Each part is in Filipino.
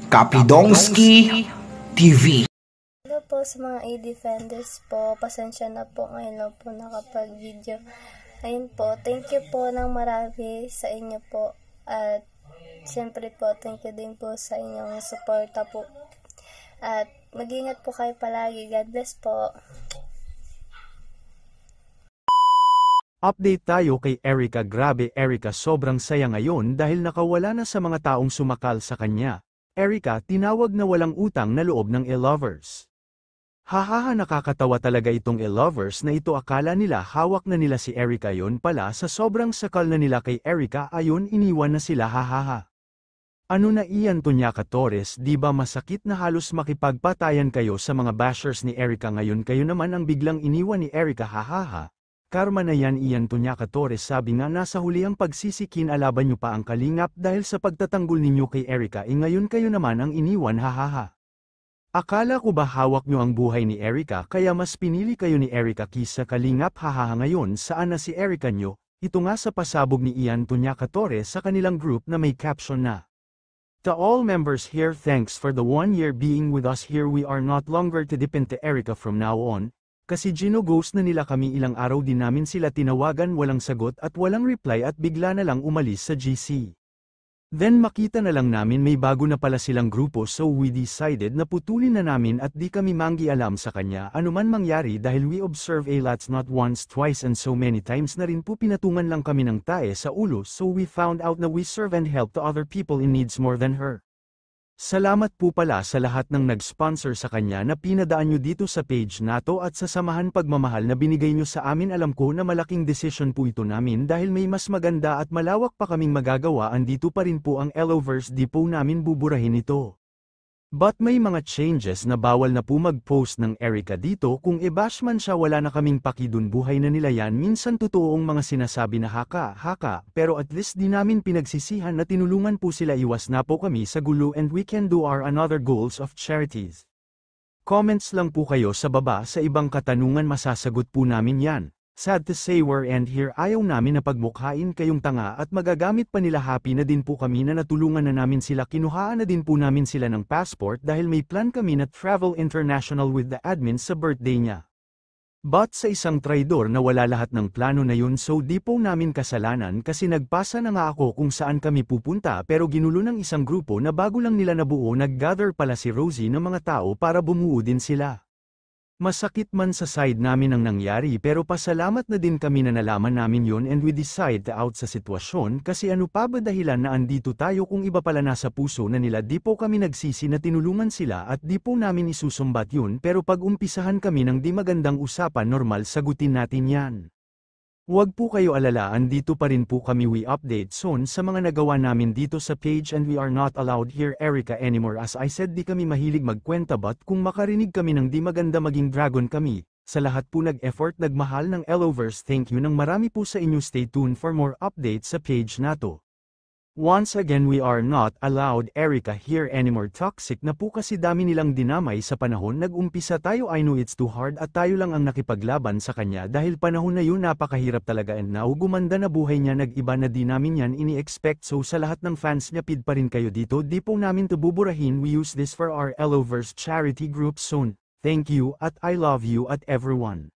Kapidongski TV. Hello po sa mga A-Defenders po. Pasensya na po, ngayon lang po nakapag-video. Ayun po, thank you po ng marami sa inyo po. At siyempre po, thank you din po sa inyong suporta po. At mag-ingat po kayo palagi. God bless po. Update tayo kay Erica. Grabe Erica, sobrang saya ngayon dahil nakawala na sa mga taong sumakal sa kanya. Erica, tinawag na walang utang na loob ng e-lovers. Hahaha, nakakatawa talaga itong e-lovers na ito, akala nila hawak na nila si Erica, yon pala sa sobrang sakal na nila kay Erica ayon iniwan na sila, hahaha. Ano na iyan Tonyaka Torres, di ba masakit na halos makipagpatayan kayo sa mga bashers ni Erica, ngayon kayo naman ang biglang iniwan ni Erica, hahaha. Karma na yan iyan Tonyaka Torres, sabi nga nasa huli ang pagsisikin, alaban nyo pa ang kalingap dahil sa pagtatanggol ninyo kay Erica, ngayon kayo naman ang iniwan, hahaha. Akala ko ba hawak nyo ang buhay ni Erica kaya mas pinili kayo ni Erica kisa kalingap, hahaha. Ngayon saan na si Erica nyo? Ito nga sa pasabog ni Ian Tonyaka Torres sa kanilang group na may caption na, "To all members here, thanks for the 1 year being with us here. We are not longer to depend to Erica from now on. Kasi gino-ghost na nila kami, ilang araw din namin sila tinawagan, walang sagot at walang reply at bigla na lang umalis sa GC. Then makita na lang namin may bago na pala silang grupo, so we decided na putulin na namin at di kami manggialam sa kanya anuman mangyari dahil we observe a lots, not once, twice and so many times na rin po pinatungan lang kami ng tae sa ulo, so we found out na we serve and help to other people in needs more than her. Salamat po pala sa lahat ng nag-sponsor sa kanya na pinadaan nyo dito sa page nato at sa samahan pagmamahal na binigay nyo sa amin. Alam ko na malaking desisyon po ito namin dahil may mas maganda at malawak pa kaming magagawa. Andito pa rin po ang e-lovers, di po namin buburahin ito. But may mga changes na bawal na po mag-post ng Erica dito, kung i-bash man siya wala na kaming pakidun, buhay na nila yan. Minsan totoong mga sinasabi na haka, pero at least di namin pinagsisihan na tinulungan po sila, iwas na po kami sa gulo and we can do our another goals of charities. Comments lang po kayo sa baba sa ibang katanungan, masasagot po namin yan. Sad to say we're end here, ayaw namin na pagmukhain kayong tanga at magagamit pa nila. Happy na din po kami na natulungan na namin sila, kinuhaan na din po namin sila ng passport dahil may plan kami na travel international with the admin sa birthday niya. But sa isang traidor na wala lahat ng plano na yun, so di po namin kasalanan kasi nagpasa na nga ako kung saan kami pupunta pero ginulo ng isang grupo na bago lang nila nabuo, nag-gather pala si Rosie ng mga tao para bumuo din sila. Masakit man sa side namin ang nangyari pero pasalamat na din kami na nalaman namin yun and we decide to out sa sitwasyon, kasi ano pa ba dahilan na andito tayo kung iba pala nasa puso na nila. Di po kami nagsisi na tinulungan sila at di po namin isusumbat yun, pero pag umpisahan kami ng di magandang usapan, normal sagutin natin yan. Huwag po kayo alala, andito pa rin po kami, we update soon sa mga nagawa namin dito sa page and we are not allowed here Erica anymore. As I said, di kami mahilig magkwenta, but kung makarinig kami ng di maganda, maging dragon kami. Sa lahat po nag-effort, nagmahal ng e-lovers, thank you ng marami po sa inyo. Stay tuned for more updates sa page nato. Once again, we are not allowed Erica here anymore. Toxic na po kasi dami nilang dinamay sa panahon nag-umpisa tayo. I know it's too hard at tayo lang ang nakipaglaban sa kanya dahil panahon na yun napakahirap talaga, and now gumanda na buhay niya, nag-iba na di namin yan ini-expect. So sa lahat ng fans niya, pid pa rin kayo dito, di po namin to buburahin. We use this for our e-lovers charity group soon. Thank you at I love you at everyone.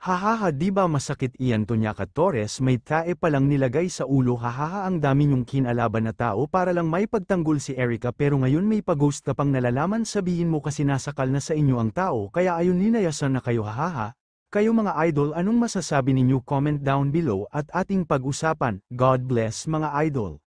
Hahaha, di ba masakit Ian Tonyaka Torres, may tae palang nilagay sa ulo, hahaha. Ang dami nyong kinalaban na tao para lang may pagtanggol si Erica, pero ngayon may pag-ghost ka pang nalalaman. Sabihin mo kasi nasakal na sa inyo ang tao kaya ayun ninayasan na kayo, hahaha. Kayo mga idol, anong masasabi ninyo? Comment down below at ating pag-usapan. God bless mga idol.